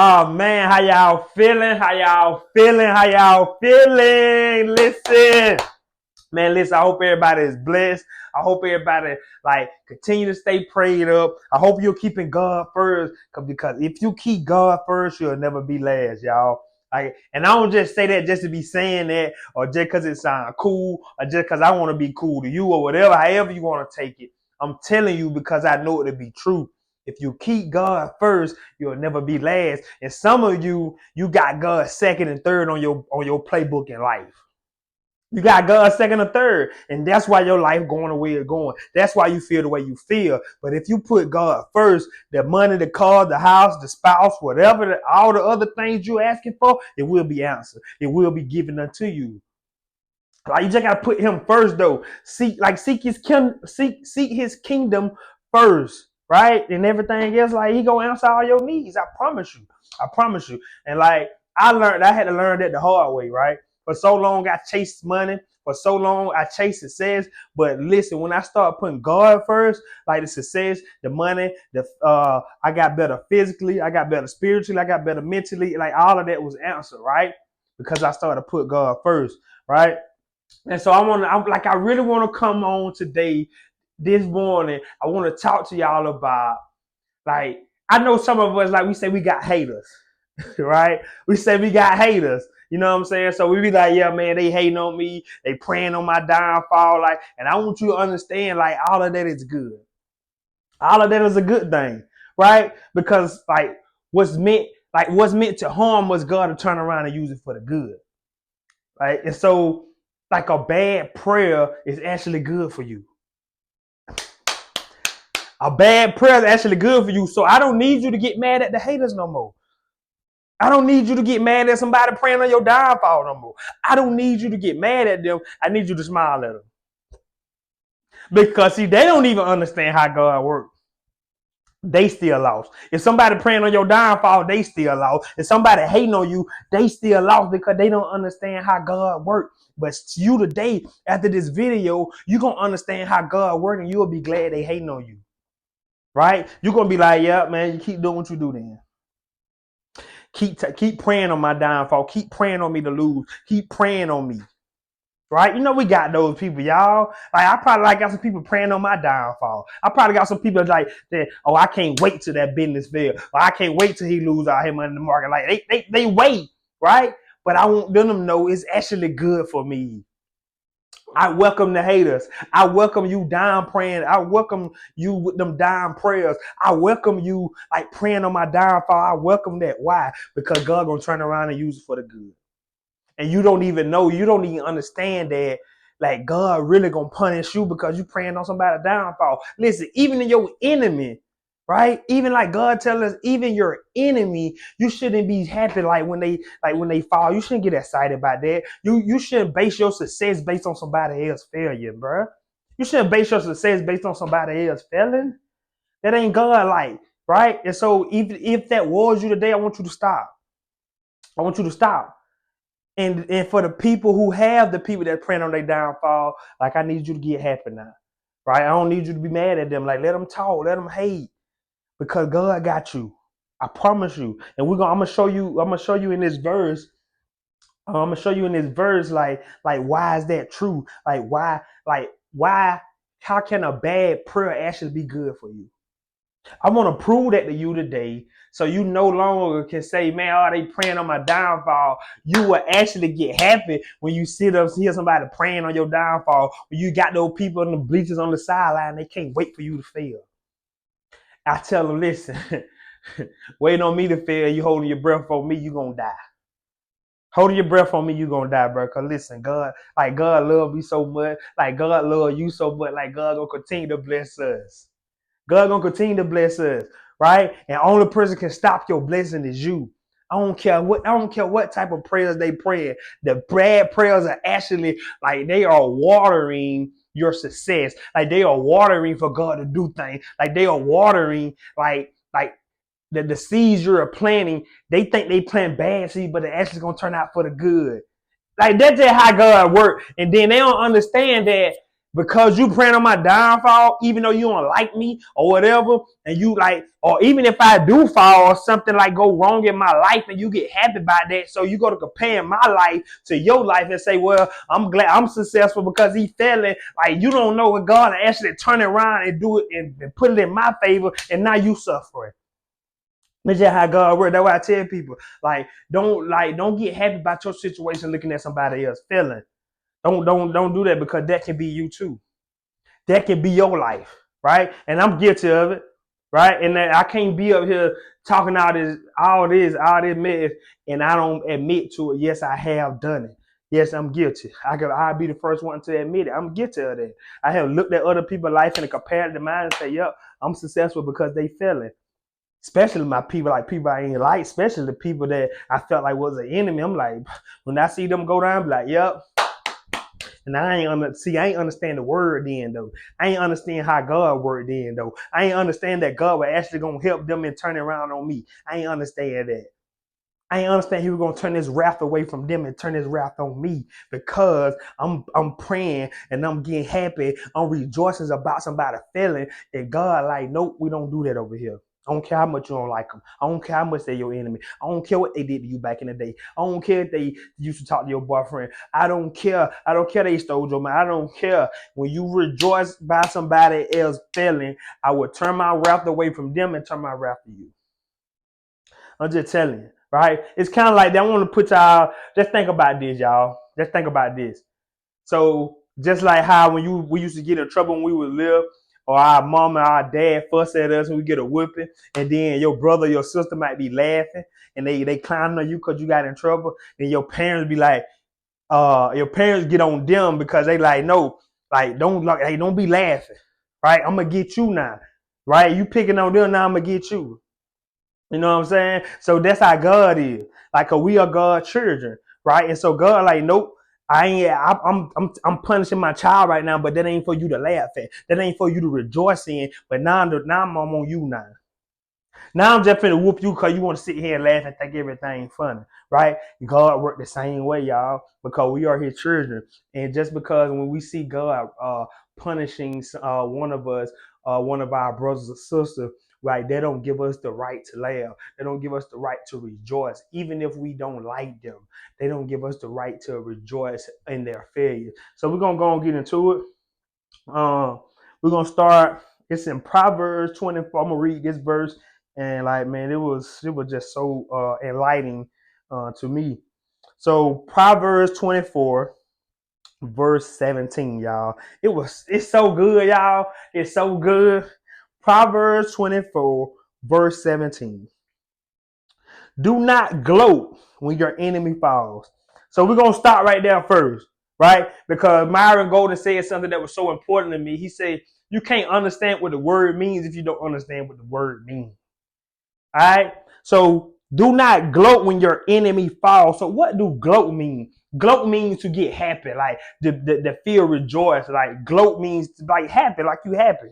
Oh man, how y'all feeling? How y'all feeling? How y'all feeling? Listen, I hope everybody is blessed. I hope everybody continue to stay prayed up. I hope you're keeping God first, because if you keep God first, you'll never be last, y'all. And I don't just say that just to be saying that, or just because it sounds cool, or just because I want to be cool to you, or whatever, however you want to take it. I'm telling you because I know it to be true. If you keep God first, you'll never be last. And some of you got God second and third on your playbook in life. You got God second or third, and that's why your life going the way it's going. That's why you feel the way you feel. But if you put God first, the money, the car, the house, the spouse, whatever, all the other things you're asking for, it will be answered. It will be given unto you. Like, you just gotta put Him first, though. Seek His kingdom first, right? And everything else, He gonna answer all your needs. I promise you. I promise you. And I had to learn that the hard way, right? For so long, I chased money. For so long, I chased success. But listen, when I start putting God first, like the success, the money, I got better physically, I got better spiritually, I got better mentally. Like, all of that was answered, right? Because I started to put God first, right? And so I really want to come on today, this morning. I want to talk to y'all about, I know some of us, we say we got haters, right? We say we got haters. You know what I'm saying? So we be like, yeah, man, they hating on me. They praying on my downfall. And I want you to understand, all of that is good. All of that is a good thing, right? Because what's meant to harm was God to turn around and use it for the good, right? And so, a bad prayer is actually good for you. A bad prayer is actually good for you. So I don't need you to get mad at the haters no more. I don't need you to get mad at somebody praying on your downfall no more. I don't need you to get mad at them. I need you to smile at them. Because, see, they don't even understand how God works. They still lost. If somebody praying on your downfall, they still lost. If somebody hating on you, they still lost, because they don't understand how God works. But you today, after this video, you're going to understand how God works, and you'll be glad they hating on you. Right? You're going to be like, yeah, man, you keep doing what you do then. Keep praying on my downfall. Keep praying on me to lose. Keep praying on me. Right? You know, we got those people, y'all. I probably got some people praying on my downfall. I probably got some people that, oh, I can't wait till that business fail. Or I can't wait till he lose all his money in the market. They wait, right? But I want them to know it's actually good for me. I welcome the haters. I welcome you down praying. I welcome you with them down prayers. I welcome you praying on my downfall. I welcome that. Why? Because God gonna turn around and use it for the good. And you don't even know, you don't even understand that God really gonna punish you because you praying on somebody's downfall. Listen, even in your enemy, right? Even God tells us, even your enemy, you shouldn't be happy when they fall. You shouldn't get excited about that. You shouldn't base your success based on somebody else's failure, bro. You shouldn't base your success based on somebody else failing. That ain't God, right? And so if that was you today, I want you to stop. I want you to stop. And for the people who have the people that praying on their downfall, I need you to get happy now, right? I don't need you to be mad at them. Let them talk, let them hate, because God got you. I promise you. And I'm gonna show you in this verse. I'm gonna show you in this verse, why is that true? Why? How can a bad prayer actually be good for you? I want to prove that to you today, so you no longer can say, man, oh, they praying on my downfall. You will actually get happy when you hear somebody praying on your downfall. When you got those people in the bleachers on the sideline, they can't wait for you to fail. I tell them, listen, waiting on me to fail, you holding your breath on me, you gonna die. Holding your breath on me, you gonna die, bro. Cause listen, God love me so much, God love you so much, God gonna continue to bless us. God gonna continue to bless us, right? And only person can stop your blessing is you. I don't care what type of prayers they pray. The bad prayers are actually they are watering your success. They are watering for God to do things. They are watering the seeds you're planting. They think they plant bad seeds, but they're actually gonna turn out for the good. That's just how God works. And then they don't understand that Because you praying on my downfall, even though you don't like me or whatever, and you like, or even if I do fall or something like go wrong in my life and you get happy about that, so you go to comparing my life to your life and say, well, I'm glad I'm successful because he failing. Like you don't know what God actually turn it around and do it and put it in my favor, and now you suffering. That's just how God works. That's why I tell people, don't get happy about your situation looking at somebody else failing. Don't do that because that can be you too. That can be your life, right? And I'm guilty of it, right? And I can't be up here talking all this mess, and I don't admit to it. Yes, I have done it. Yes, I'm guilty. I'll be the first one to admit it. I'm guilty of that. I have looked at other people's life in a comparative mind and say, yep, I'm successful because they failing. Especially my people, like people I ain't like, especially the people that I felt like was an enemy. I'm like, when I see them go down, I'm like, yep. And I ain't understand the word then though. I ain't understand how God worked then though. I ain't understand that God was actually gonna help them and turn it around on me. I ain't understand that. I ain't understand he was gonna turn his wrath away from them and turn his wrath on me because I'm praying and I'm getting happy. I'm rejoicing about somebody feeling and God like, nope, we don't do that over here. I don't care how much you don't like them. I don't care how much they're your enemy. I don't care what they did to you back in the day. I don't care if they used to talk to your boyfriend. I don't care. I don't care they stole your man. I don't care. When you rejoice by somebody else failing, I will turn my wrath away from them and turn my wrath to you. I'm just telling you, right? It's kind of like they want to put y'all. Just think about this, y'all. Just think about this. So just like how when we used to get in trouble when we would live, or our mom and our dad fuss at us when we get a whipping, and then your brother, your sister might be laughing, and they clowning on you because you got in trouble, and your parents be like, your parents get on them because they like, no, like don't be laughing, right? I'm gonna get you now, right? You picking on them now, I'm gonna get you. You know what I'm saying? So that's how God is. Like, 'cause we are God's children, right? And so God, like, nope, I'm punishing my child right now, but that ain't for you to laugh at. That ain't for you to rejoice in. But now I'm on you now. Now I'm just finna whoop you because you want to sit here and laugh and think everything funny, right? God worked the same way, y'all, because we are His children. And just because when we see God punishing one of us, one of our brothers or sisters, right, they don't give us the right to laugh. They don't give us the right to rejoice, even if we don't like them. They don't give us the right to rejoice in their failure. So we're gonna go and get into it. We're gonna start. It's in Proverbs 24. I'm gonna read this verse, and like, man, it was just so enlightening to me. So Proverbs 24, verse 17, y'all. It's so good, y'all. It's so good. Proverbs 24, verse 17. Do not gloat when your enemy falls. So we're gonna start right there first, right? Because Myron Golden said something that was so important to me. He said, you can't understand what the word means if you don't understand what the word means. All right. So do not gloat when your enemy falls. So what do gloat mean? Gloat means to get happy, like the feel rejoice. Like gloat means like happy, like you happy.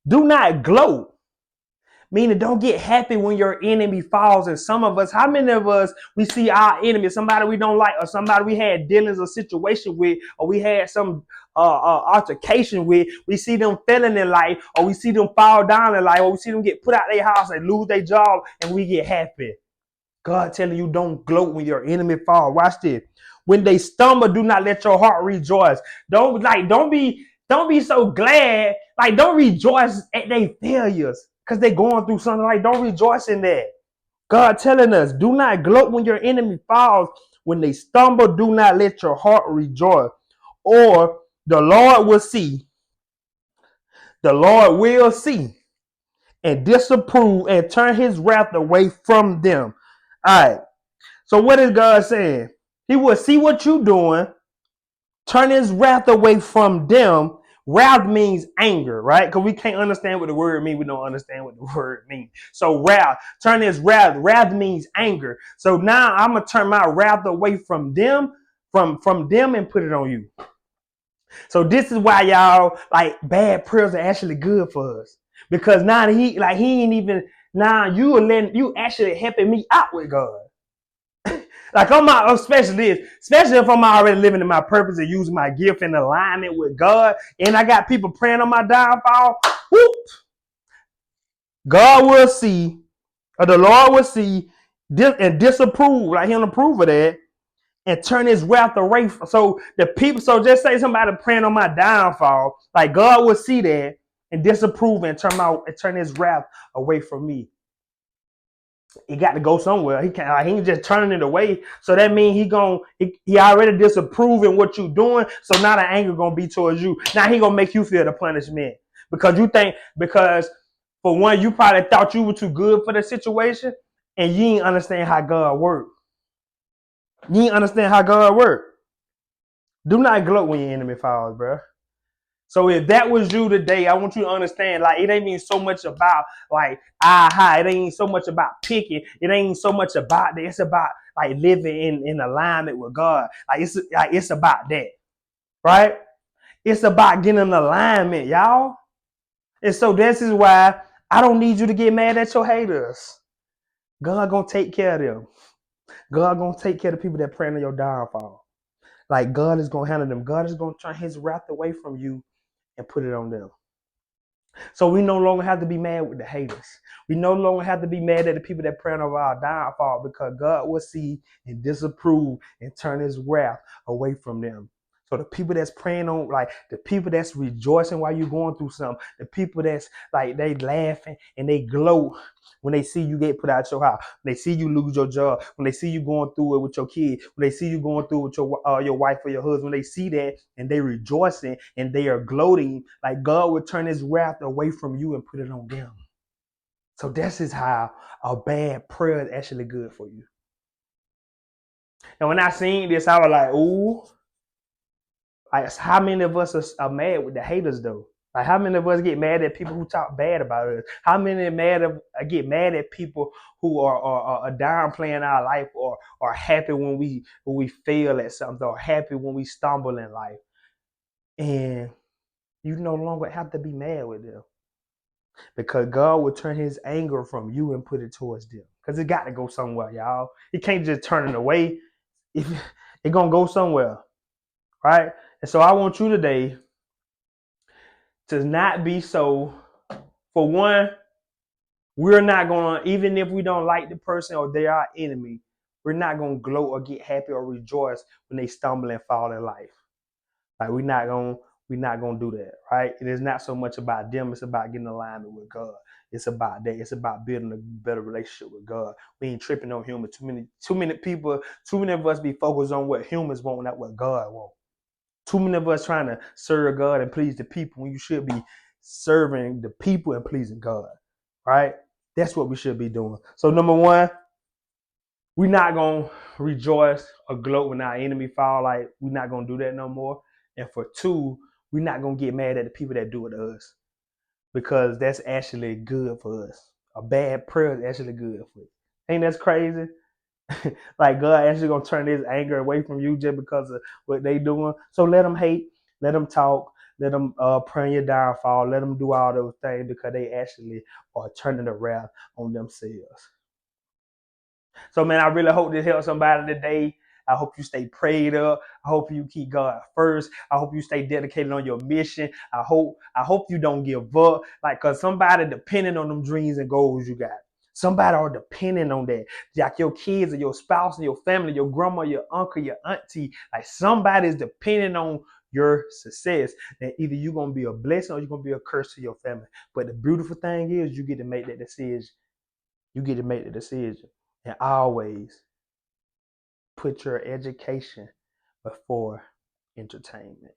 Do not gloat. Meaning, don't get happy when your enemy falls. And some of us, how many of us, we see our enemy, somebody we don't like, or somebody we had dealings or situation with, or we had some altercation with, we see them failing in life, or we see them fall down in life, or we see them get put out their house and lose their job, and we get happy. God telling you, don't gloat when your enemy fall. Watch this. When they stumble, do not let your heart rejoice. Don't be so glad. Like, don't rejoice at their failures because they're going through something. Like, don't rejoice in that. God telling us, do not gloat when your enemy falls. When they stumble, do not let your heart rejoice. Or the Lord will see. The Lord will see and disapprove and turn his wrath away from them. All right. So what is God saying? He will see what you're doing, turn his wrath away from them. Wrath means anger, right? Because we can't understand what the word means. We don't understand what the word means. So wrath, turn his wrath. Wrath means anger. So now I'm gonna turn my wrath away from them, from them, and put it on you. So this is why y'all like bad prayers are actually good for us. Because now he ain't even now you actually helping me out with God. Like especially this, especially if I'm already living in my purpose and using my gift in alignment with God, and I got people praying on my downfall. Whoop, God will see, or the Lord will see, and disapprove, like He'll approve of that, and turn His wrath away. So the people, so just say somebody praying on my downfall, like God will see that and disapprove and turn His wrath away from me. He got to go somewhere. He can't. He ain't just turning it away. So that means he already disapproving what you doing. So now the anger gonna be towards you. Now he gonna make you feel the punishment because for one you probably thought you were too good for the situation, and you ain't understand how God work. You ain't understand how God work. Do not gloat when your enemy falls, bro. So if that was you today, I want you to understand, like, it ain't even so much about like it ain't so much about picking. It ain't so much about that. It's about like living in alignment with God. It's about that, right? It's about getting in alignment, y'all. And so this is why I don't need you to get mad at your haters. God gonna take care of them. God gonna take care of the people that praying on your downfall. Like God is gonna handle them. God is gonna turn His wrath away from you and put it on them. So we no longer have to be mad with the haters. We no longer have to be mad at the people that pray over our downfall, because God will see and disapprove and turn His wrath away from them. So the people that's praying on, like the people that's rejoicing while you're going through something, the people that's like they laughing and they gloat when they see you get put out your house, when they see you lose your job, when they see you going through it with your kid, when they see you going through it with your wife or your husband, when they see that and they rejoicing and they are gloating, like God will turn His wrath away from you and put it on them. So this is how a bad prayer is actually good for you. And when I seen this, I was like, ooh, like how many of us are mad with the haters though? Like how many of us get mad at people who talk bad about us? How many get mad at people who are downplaying our life, or are happy when we fail at something, or happy when we stumble in life? And you no longer have to be mad with them, because God will turn His anger from you and put it towards them. Because it got to go somewhere, y'all. He can't just turn it away. It's gonna go somewhere, right? And so I want you today to not be so. For one, we're not gonna, even if we don't like the person or they are enemy, we're not gonna gloat or get happy or rejoice when they stumble and fall in life. Like we're not gonna do that, right? It is not so much about them, it's about getting in alignment with God. It's about that. It's about building a better relationship with God. We ain't tripping on humans. Too many people, too many of us be focused on what humans want, not what God wants. Too many of us trying to serve God and please the people when you should be serving the people and pleasing God, right? That's what we should be doing. So number one, we're not gonna rejoice or gloat when our enemy fall. Like we're not gonna do that no more. And for two, we're not gonna get mad at the people that do it to us, because that's actually good for us. A bad prayer is actually good for you. Ain't that crazy? Like God actually gonna turn His anger away from you just because of what they doing. So let them hate, let them talk, let them pray your downfall, let them do all those things, because they actually are turning the wrath on themselves. So man, I really hope this helps somebody today. I hope you stay prayed up. I hope you keep God first. I hope you stay dedicated on your mission. I hope you don't give up. Like, cause somebody depending on them dreams and goals you got. Somebody are depending on that. Like your kids or your spouse and your family, your grandma, your uncle, your auntie. Like somebody's depending on your success. And either you're gonna be a blessing or you're gonna be a curse to your family. But the beautiful thing is you get to make that decision. You get to make the decision. And always put your education before entertainment.